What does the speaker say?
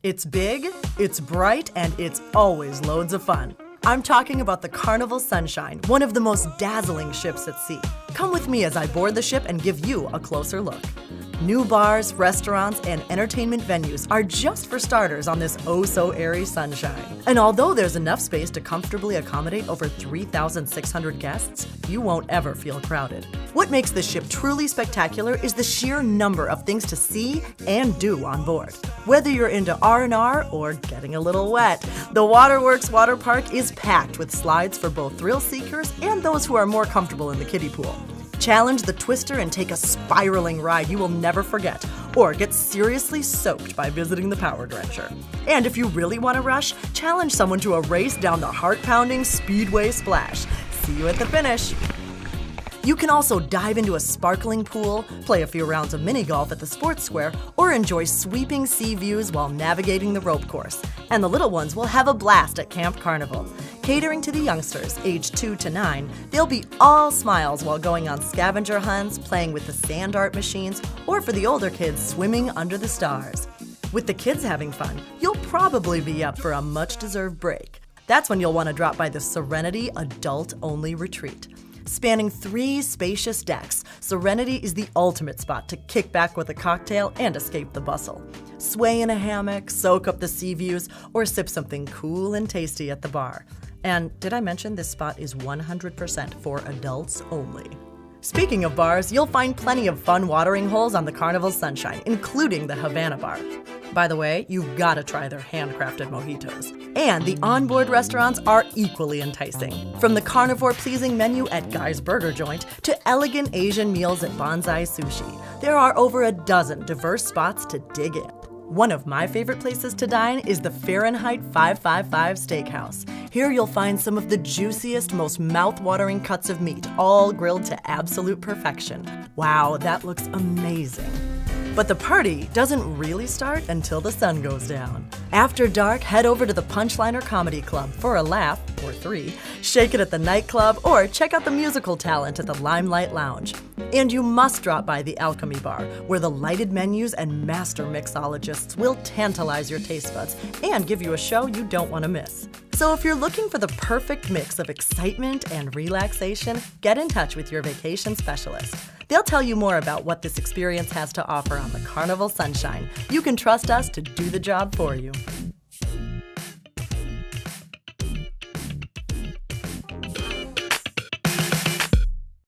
It's big, it's bright, and it's always loads of fun. I'm talking about the Carnival Sunshine, one of the most dazzling ships at sea. Come with me as I board the ship and give you a closer look. New bars, restaurants, and entertainment venues are just for starters on this oh-so-airy Sunshine. And although there's enough space to comfortably accommodate over 3,600 guests, you won't ever feel crowded. What makes this ship truly spectacular is the sheer number of things to see and do on board. Whether you're into R&R or getting a little wet, the WaterWorks water park is packed with slides for both thrill seekers and those who are more comfortable in the kiddie pool. Challenge the twister and take a spiraling ride you will never forget, or get seriously soaked by visiting the Power Drencher. And if you really want to rush, challenge someone to a race down the heart-pounding Speedway Splash. See you at the finish. You can also dive into a sparkling pool, play a few rounds of mini golf at the SportSquare, or enjoy sweeping sea views while navigating the rope course. And the little ones will have a blast at Camp Carnival. Catering to the youngsters, aged 2 to 9, they'll be all smiles while going on scavenger hunts, playing with the sand art machines, or for the older kids, swimming under the stars. With the kids having fun, you'll probably be up for a much-deserved break. That's when you'll want to drop by the Serenity adult-only retreat. Spanning 3 spacious decks, Serenity is the ultimate spot to kick back with a cocktail and escape the bustle. Sway in a hammock, soak up the sea views, or sip something cool and tasty at the bar. And did I mention this spot is 100% for adults only? Speaking of bars, you'll find plenty of fun watering holes on the Carnival Sunshine, including the Havana Bar. By the way, you've got to try their handcrafted mojitos. And the onboard restaurants are equally enticing. From the carnivore-pleasing menu at Guy's Burger Joint to elegant Asian meals at Bonsai Sushi, there are over a dozen diverse spots to dig in. One of my favorite places to dine is the Fahrenheit 555 Steakhouse. Here you'll find some of the juiciest, most mouth-watering cuts of meat, all grilled to absolute perfection. Wow, that looks amazing. But the party doesn't really start until the sun goes down. After dark, head over to the Punchliner Comedy Club for a laugh, or 3, shake it at the nightclub, or check out the musical talent at the Limelight Lounge. And you must drop by the Alchemy Bar, where the lighted menus and master mixologists will tantalize your taste buds and give you a show you don't want to miss. So if you're looking for the perfect mix of excitement and relaxation, get in touch with your vacation specialist. They'll tell you more about what this experience has to offer on the Carnival Sunshine. You can trust us to do the job for you.